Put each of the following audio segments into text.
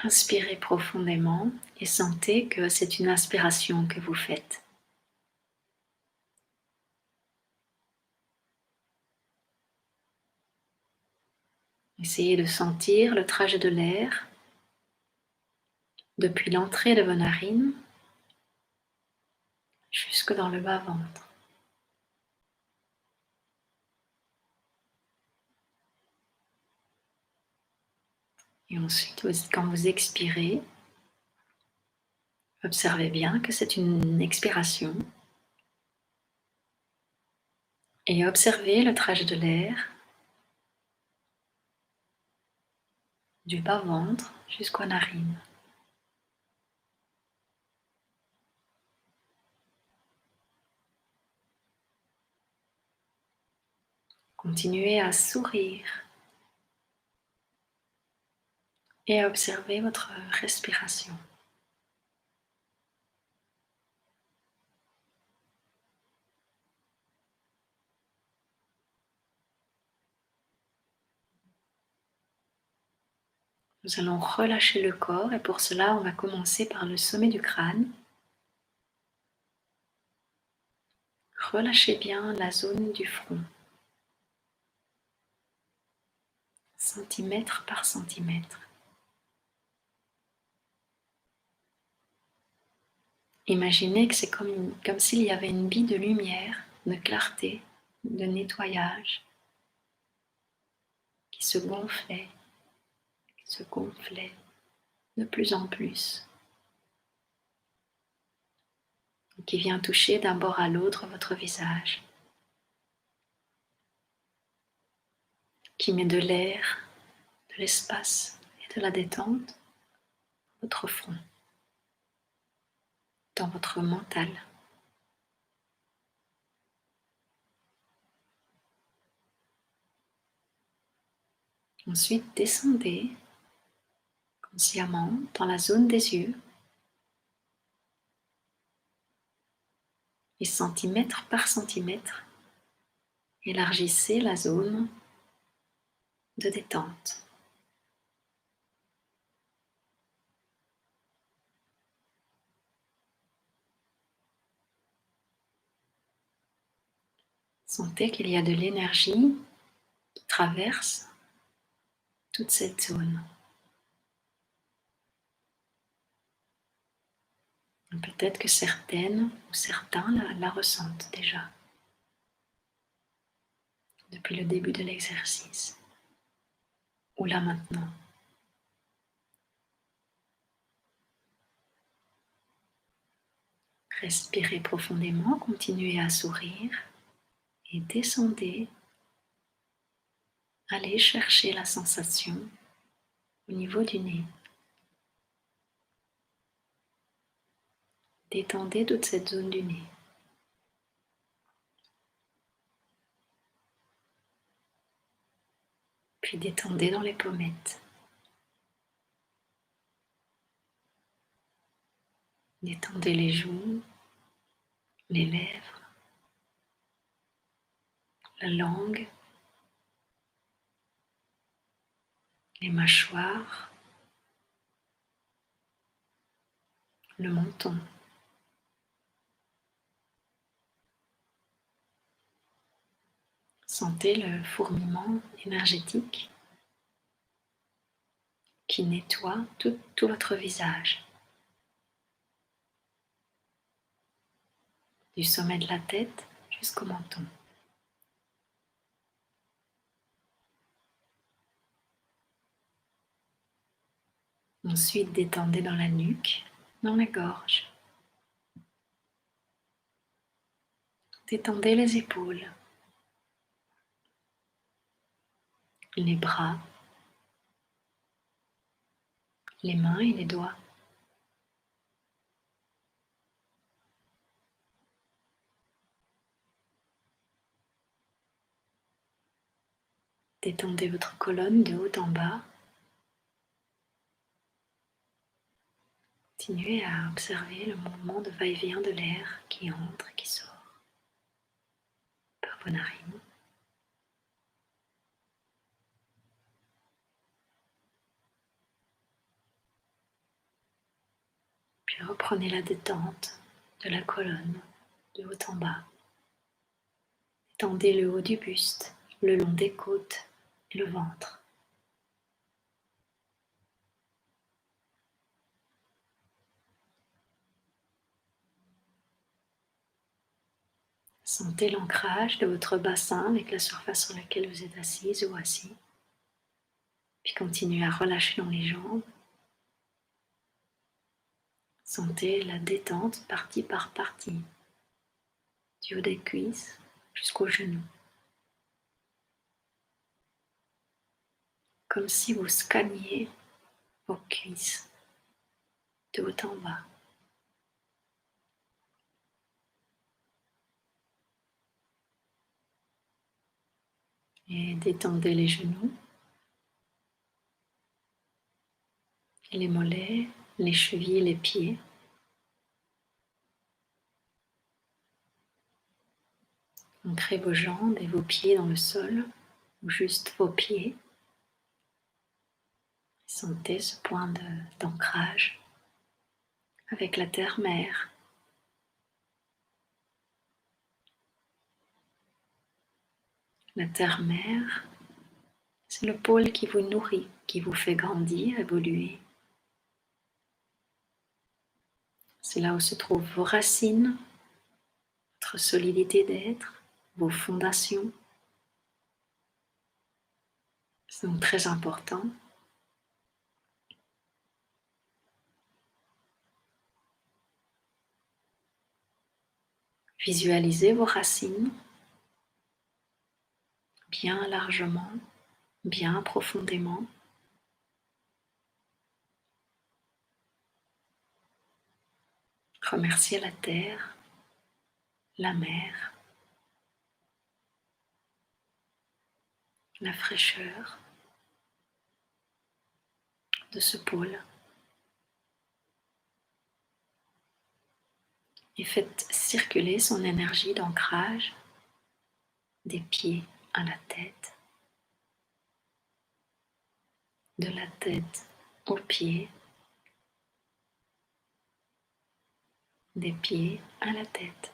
Inspirez profondément et sentez que c'est une inspiration que vous faites. Essayez de sentir le trajet de l'air depuis l'entrée de vos narines jusque dans le bas-ventre. Et ensuite, quand vous expirez, observez bien que c'est une expiration et observez le trajet de l'air du bas-ventre jusqu'aux narines. Continuez à sourire et à observer votre respiration. Nous allons relâcher le corps et pour cela, on va commencer par le sommet du crâne. Relâchez bien la zone du front, centimètre par centimètre. Imaginez que c'est comme s'il y avait une bille de lumière, de clarté, de nettoyage qui se gonflait de plus en plus, et qui vient toucher d'un bord à l'autre votre visage, qui met de l'air, de l'espace et de la détente dans votre front, dans votre mental. Ensuite, descendez consciemment dans la zone des yeux et centimètre par centimètre, élargissez la zone de détente. Sentez qu'il y a de l'énergie qui traverse toute cette zone. Peut-être que certaines ou certains la ressentent déjà depuis le début de l'exercice ou là maintenant. Respirez profondément, continuez à sourire et descendez. Allez chercher la sensation au niveau du nez. Détendez toute cette zone du nez. Puis détendez dans les pommettes. Détendez les joues, les lèvres, la langue, les mâchoires, le menton. Sentez le fourmillement énergétique qui nettoie tout votre visage. Du sommet de la tête jusqu'au menton. Ensuite, détendez dans la nuque, dans la gorge. Détendez les épaules, les bras, les mains et les doigts. Détendez votre colonne de haut en bas. Continuez à observer le mouvement de va-et-vient de l'air qui entre et qui sort par vos narines. Puis reprenez la détente de la colonne, de haut en bas. Tendez le haut du buste, le long des côtes et le ventre. Sentez l'ancrage de votre bassin avec la surface sur laquelle vous êtes assise ou assis. Puis continuez à relâcher dans les jambes. Sentez la détente partie par partie, du haut des cuisses jusqu'aux genoux. Comme si vous scanniez vos cuisses de haut en bas. Et détendez les genoux, les mollets, les chevilles, les pieds. Ancrez vos jambes et vos pieds dans le sol, ou juste vos pieds. Sentez ce point d'ancrage avec la terre-mère. La terre-mère, c'est le pôle qui vous nourrit, qui vous fait grandir, évoluer. C'est là où se trouvent vos racines, votre solidité d'être, vos fondations. C'est donc très important. Visualisez vos racines bien largement, bien profondément. Remerciez la terre, la mer, la fraîcheur de ce pôle. Et faites circuler son énergie d'ancrage des pieds à la tête, de la tête aux pieds, des pieds à la tête.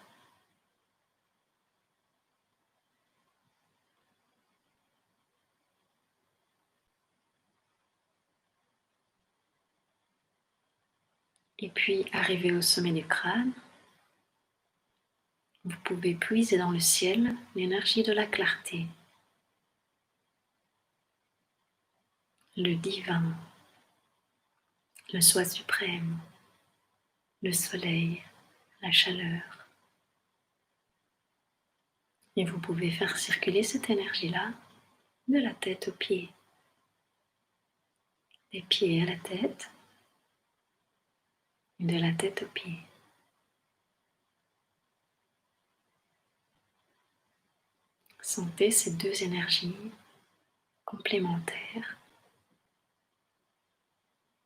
Et puis, arrivé au sommet du crâne, vous pouvez puiser dans le ciel l'énergie de la clarté, le divin, le soi suprême, le soleil, la chaleur. Et vous pouvez faire circuler cette énergie-là de la tête aux pieds, des pieds à la tête, et de la tête aux pieds. Sentez ces deux énergies complémentaires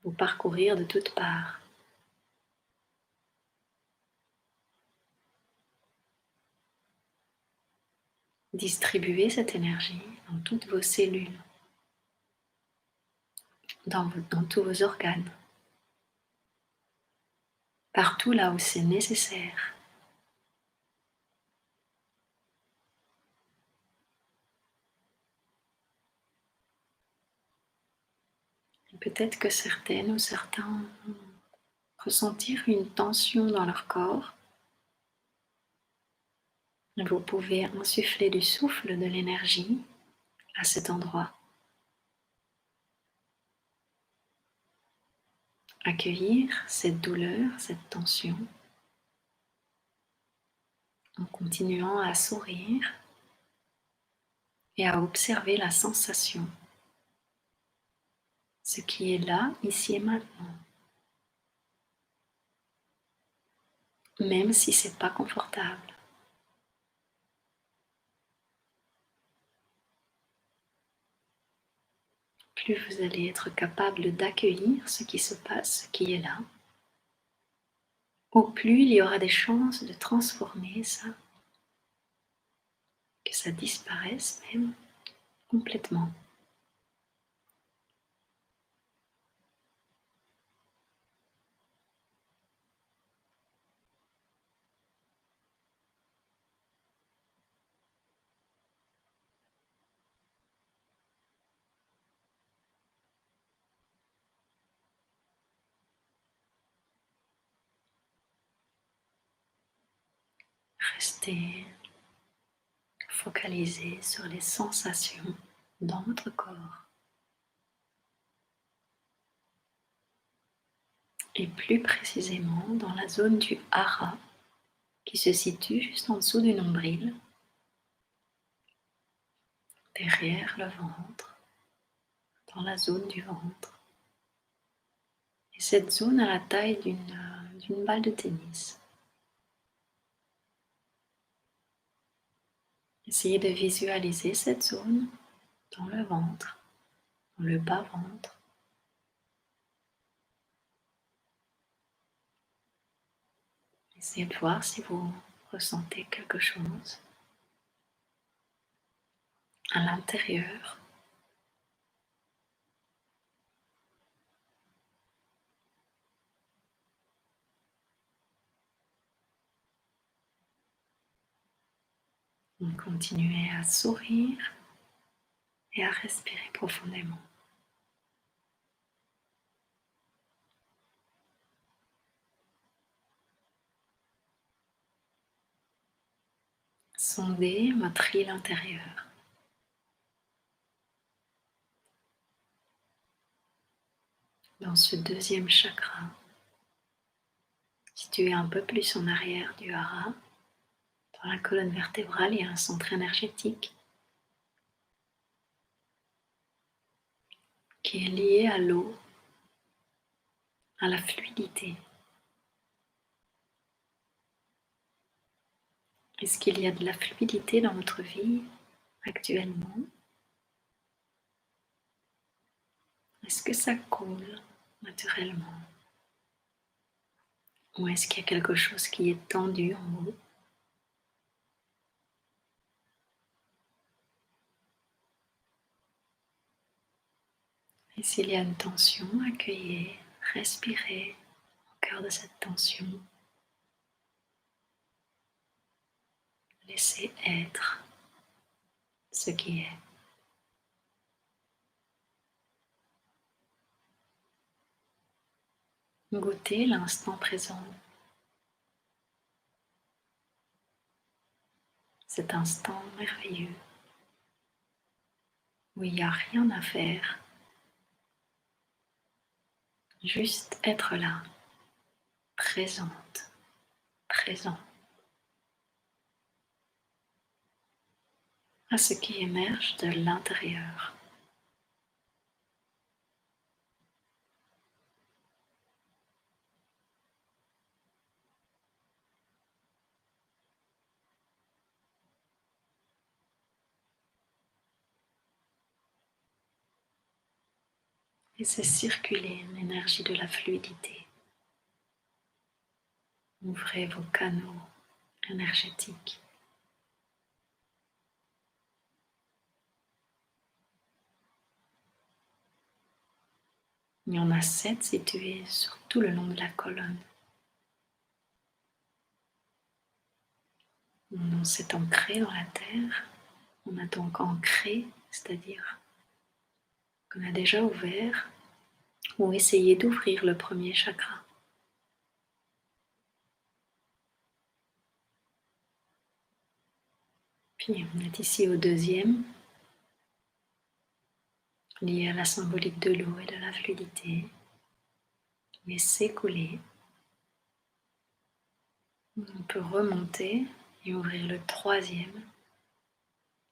vous parcourir de toutes parts. Distribuez cette énergie dans toutes vos cellules, dans tous vos organes, partout là où c'est nécessaire. Peut-être que certaines ou certains vont ressentir une tension dans leur corps. Vous pouvez insuffler du souffle, de l'énergie à cet endroit. Accueillir cette douleur, cette tension, en continuant à sourire et à observer la sensation, ce qui est là, ici et maintenant. Même si c'est pas confortable. Plus vous allez être capable d'accueillir ce qui se passe, ce qui est là, au plus il y aura des chances de transformer ça, que ça disparaisse même complètement. Restez focalisé sur les sensations dans votre corps et plus précisément dans la zone du hara qui se situe juste en dessous du nombril, derrière le ventre, dans la zone du ventre. Et cette zone a la taille d'une balle de tennis. Essayez de visualiser cette zone dans le ventre, dans le bas-ventre. Essayez de voir si vous ressentez quelque chose à l'intérieur. Continuez à sourire et à respirer profondément. Sondez votre île intérieure. Dans ce deuxième chakra, situé un peu plus en arrière du hara, dans la colonne vertébrale, il y a un centre énergétique qui est lié à l'eau, à la fluidité. Est-ce qu'il y a de la fluidité dans votre vie actuellement? Est-ce que ça coule naturellement? Ou est-ce qu'il y a quelque chose qui est tendu en vous? Et s'il y a une tension, accueillez, respirez au cœur de cette tension. Laissez être ce qui est. Goûtez l'instant présent. Cet instant merveilleux où il n'y a rien à faire, juste être là, présente, présent à ce qui émerge de l'intérieur. Laissez circuler l'énergie de la fluidité. Ouvrez vos canaux énergétiques. Il y en a 7 situés sur tout le long de la colonne. On s'est ancré dans la terre. On a donc ancré, c'est-à-dire qu'on a déjà ouvert ou essayé d'ouvrir le premier chakra. Puis on est ici au deuxième, lié à la symbolique de l'eau et de la fluidité. Laissez couler. On peut remonter et ouvrir le troisième,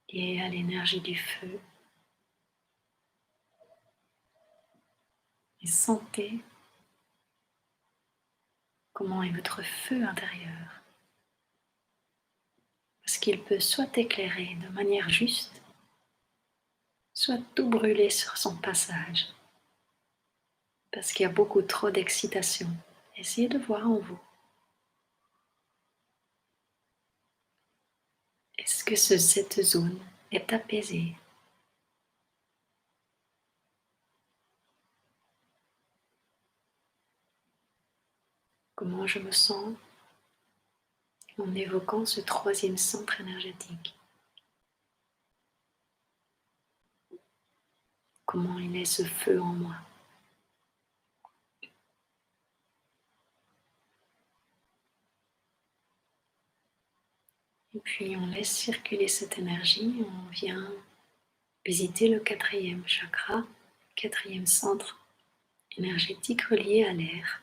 lié à l'énergie du feu. Et sentez comment est votre feu intérieur. Parce qu'il peut soit éclairer de manière juste, soit tout brûler sur son passage. Parce qu'il y a beaucoup trop d'excitation. Essayez de voir en vous. Est-ce que cette zone est apaisée? Comment je me sens en évoquant ce troisième centre énergétique? Comment il est ce feu en moi? Et puis on laisse circuler cette énergie, on vient visiter le 4e chakra, 4e centre énergétique relié à l'air.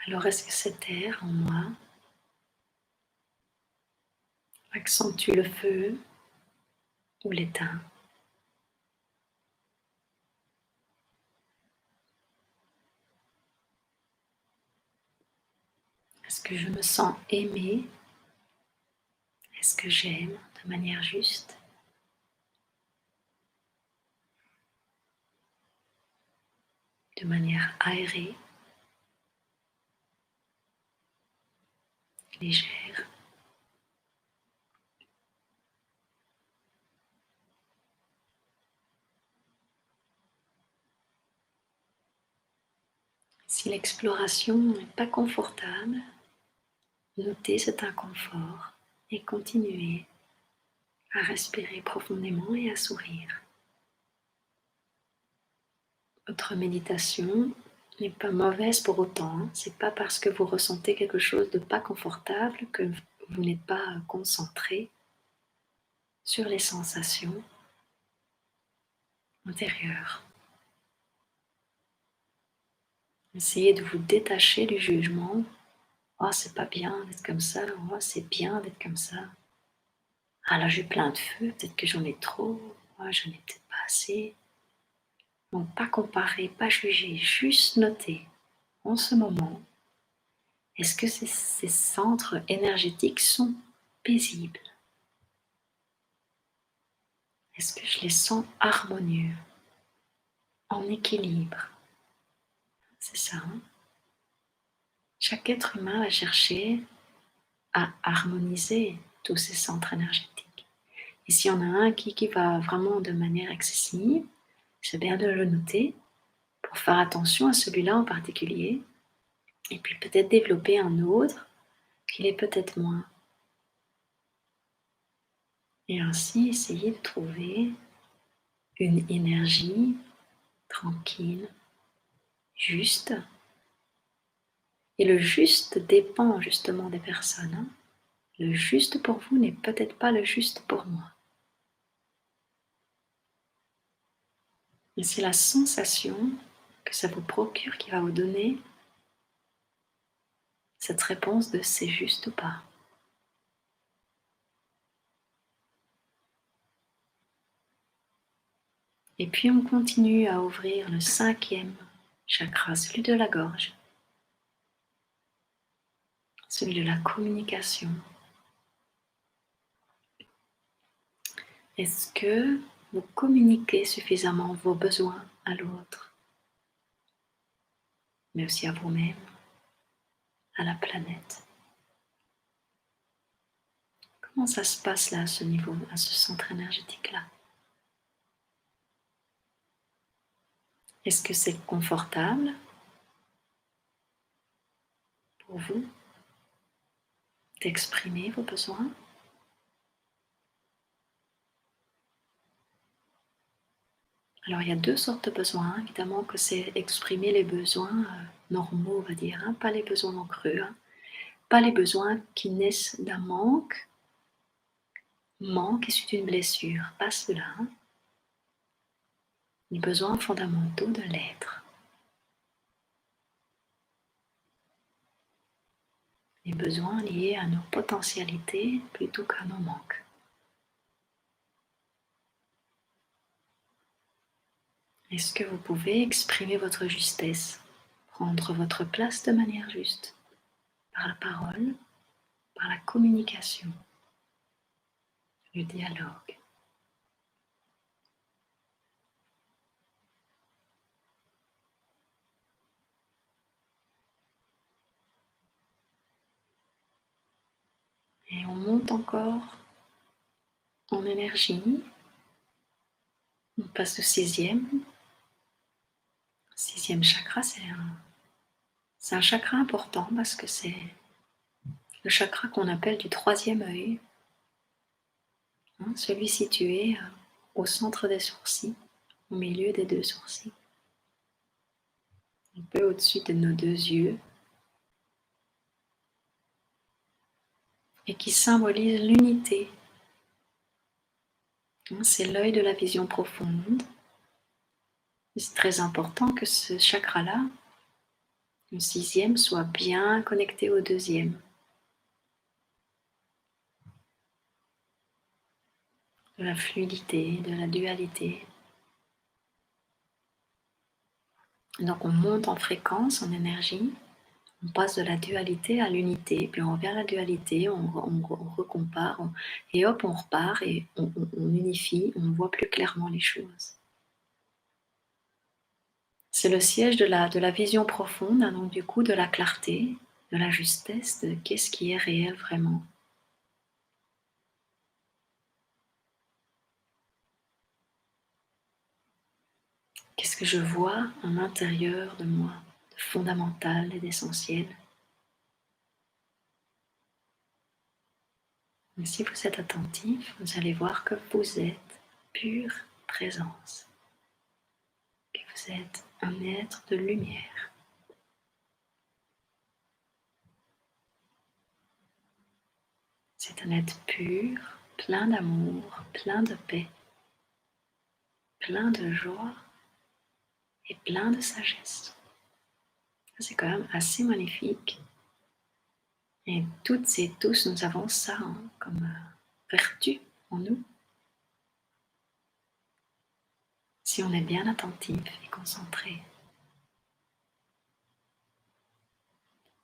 Alors est-ce que cet air en moi accentue le feu ou l'éteint? Est-ce que je me sens aimée? Est-ce que j'aime de manière juste? De manière aérée, légère? Si l'exploration n'est pas confortable, notez cet inconfort et continuez à respirer profondément et à sourire. Votre méditation n'est pas mauvaise pour autant, hein. C'est pas parce que vous ressentez quelque chose de pas confortable que vous n'êtes pas concentré sur les sensations intérieures. Essayez de vous détacher du jugement. Oh, c'est pas bien d'être comme ça. Oh, c'est bien d'être comme ça. Ah là, j'ai plein de feu. Peut-être que j'en ai trop. Oh, j'en ai peut-être pas assez. Donc, pas comparer, pas juger, juste noter en ce moment. Est-ce que ces centres énergétiques sont paisibles? Est-ce que je les sens harmonieux, en équilibre? C'est ça, hein? Chaque être humain va chercher à harmoniser tous ces centres énergétiques. Et s'il y en a un qui va vraiment de manière excessive, c'est bien de le noter pour faire attention à celui-là en particulier, et puis peut-être développer un autre qui l'est peut-être moins. Et ainsi essayer de trouver une énergie tranquille, juste. Et le juste dépend justement des personnes, hein. Le juste pour vous n'est peut-être pas le juste pour moi. Mais c'est la sensation que ça vous procure qui va vous donner cette réponse de c'est juste ou pas. Et puis on continue à ouvrir le 5e chakra, celui de la gorge, celui de la communication. Est-ce que vous communiquez suffisamment vos besoins à l'autre, mais aussi à vous-même, à la planète? Comment ça se passe là, à ce niveau, à ce centre énergétique-là? Est-ce que c'est confortable pour vous d'exprimer vos besoins? Alors il y a deux sortes de besoins, évidemment que c'est exprimer les besoins normaux, on va dire, hein, pas les besoins en creux, hein, pas les besoins qui naissent d'un manque issu d'une blessure, pas cela, hein. Les besoins fondamentaux de l'être, les besoins liés à nos potentialités plutôt qu'à nos manques. Est-ce que vous pouvez exprimer votre justesse, prendre votre place de manière juste, par la parole, par la communication, le dialogue? Et on monte encore en énergie, on passe au 6e. 6e chakra, c'est un chakra important parce que c'est le chakra qu'on appelle du 3e œil, hein, celui situé au centre des sourcils, au milieu des deux sourcils. un peu au-dessus de nos deux yeux, et qui symbolise l'unité. C'est l'œil de la vision profonde. C'est très important que ce chakra-là, le 6e, soit bien connecté au 2e. De la fluidité, de la dualité. Donc on monte en fréquence, en énergie, on passe de la dualité à l'unité, puis on revient à la dualité, on recompare, et hop, on repart et on unifie, on voit plus clairement les choses. C'est le siège de la vision profonde, donc du coup de la clarté, de la justesse, de qu'est-ce qui est réel vraiment. Qu'est-ce que je vois à l'intérieur de moi, de fondamental et d'essentiel. Et si vous êtes attentif, vous allez voir que vous êtes pure présence, que vous êtes un être de lumière. C'est un être pur, plein d'amour, plein de paix, plein de joie et plein de sagesse. C'est quand même assez magnifique. Et toutes et tous, nous avons ça comme vertu en nous. Si on est bien attentif et concentré.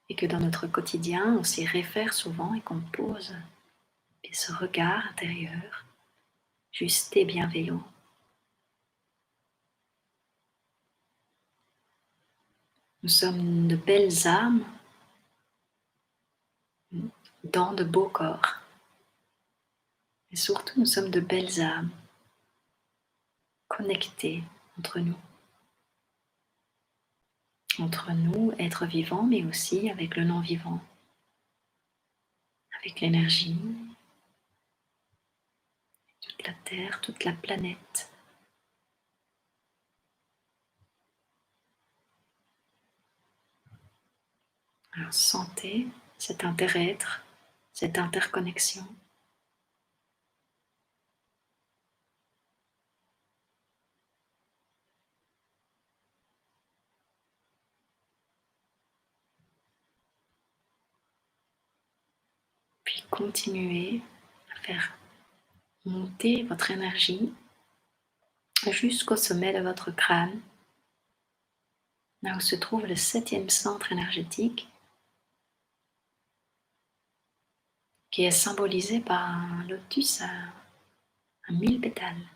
Et que dans notre quotidien, on s'y réfère souvent et qu'on pose ce regard intérieur, juste et bienveillant. Nous sommes de belles âmes dans de beaux corps. Et surtout, nous sommes de belles âmes connectées entre nous. Entre nous, êtres vivants, mais aussi avec le non-vivant, avec l'énergie, toute la Terre, toute la planète. Alors sentez cet inter-être, cette interconnexion. Puis continuez à faire monter votre énergie jusqu'au sommet de votre crâne, là où se trouve le 7e centre énergétique, qui est symbolisé par un lotus à 1000 pétales,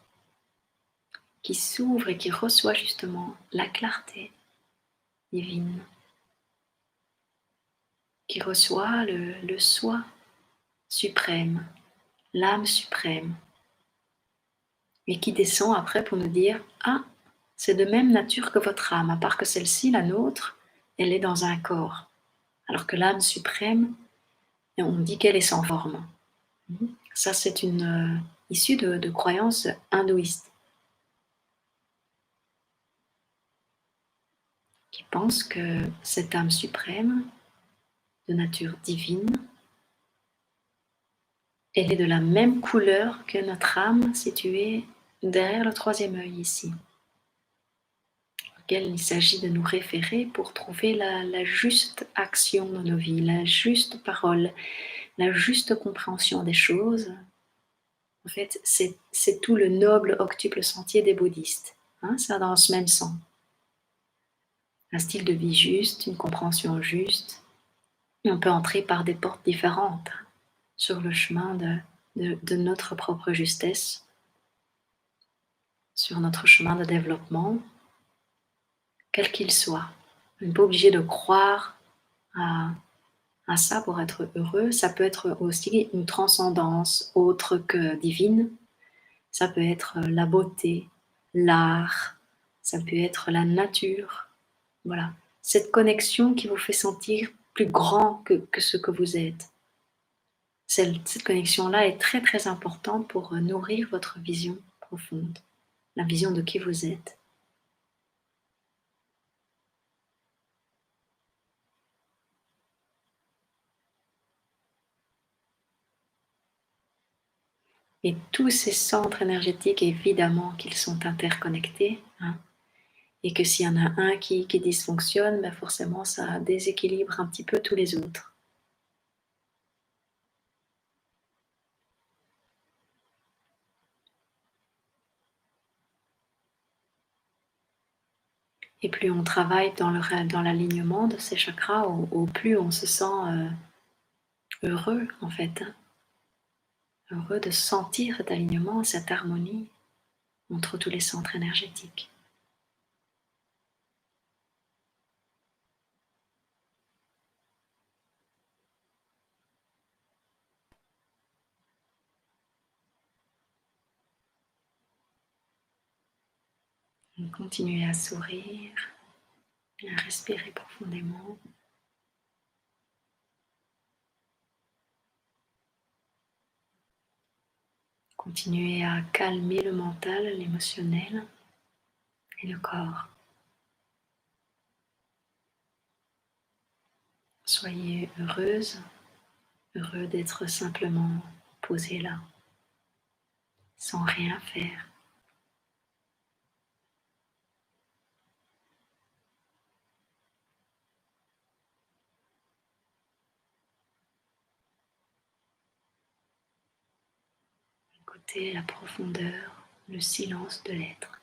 qui s'ouvre et qui reçoit justement la clarté divine, qui reçoit le soi suprême, l'âme suprême, et qui descend après pour nous dire « Ah, c'est de même nature que votre âme, à part que celle-ci, la nôtre, elle est dans un corps, alors que l'âme suprême, on dit qu'elle est sans forme. » Ça, c'est une issue de croyances hindouistes qui pensent que cette âme suprême, de nature divine, elle est de la même couleur que notre âme située derrière le 3e œil ici, auquel il s'agit de nous référer pour trouver la juste action dans nos vies, la juste parole, la juste compréhension des choses. En fait, c'est tout le noble octuple sentier des bouddhistes. Ça dans ce même sens. Un style de vie juste, une compréhension juste. Et on peut entrer par des portes différentes sur le chemin de notre propre justesse, sur notre chemin de développement, quel qu'il soit. On n'est pas obligé de croire à ça pour être heureux. Ça peut être aussi une transcendance autre que divine. Ça peut être la beauté, l'art, ça peut être la nature. Voilà, cette connexion qui vous fait sentir plus grand que ce que vous êtes. Cette connexion-là est très très importante pour nourrir votre vision profonde, la vision de qui vous êtes. Et tous ces centres énergétiques, évidemment qu'ils sont interconnectés, hein, et que s'il y en a un qui dysfonctionne, ben forcément ça déséquilibre un petit peu tous les autres. Et plus on travaille dans l'alignement de ces chakras, au plus on se sent heureux en fait, hein. Heureux de sentir cet alignement, cette harmonie entre tous les centres énergétiques. Continuez à sourire, à respirer profondément. Continuez à calmer le mental, l'émotionnel et le corps. Soyez heureuse, heureux d'être simplement posé là, sans rien faire. Écoutez la profondeur, le silence de l'être.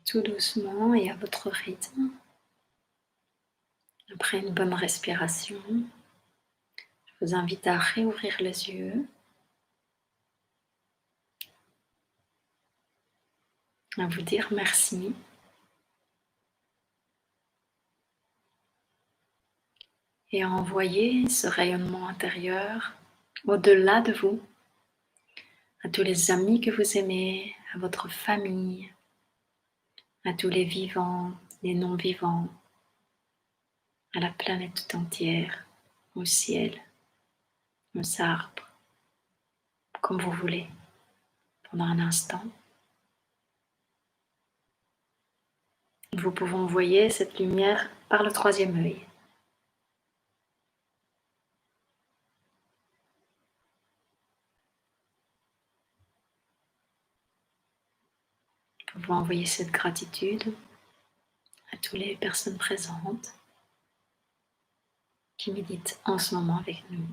Tout doucement et à votre rythme. Après une bonne respiration, je vous invite à réouvrir les yeux, à vous dire merci et à envoyer ce rayonnement intérieur au-delà de vous, à tous les amis que vous aimez, à votre famille, à tous les vivants, les non-vivants, à la planète tout entière, au ciel, aux arbres, comme vous voulez, pendant un instant. Vous pouvez envoyer cette lumière par le troisième œil. Vous pouvez envoyer cette gratitude à toutes les personnes présentes qui méditent en ce moment avec nous.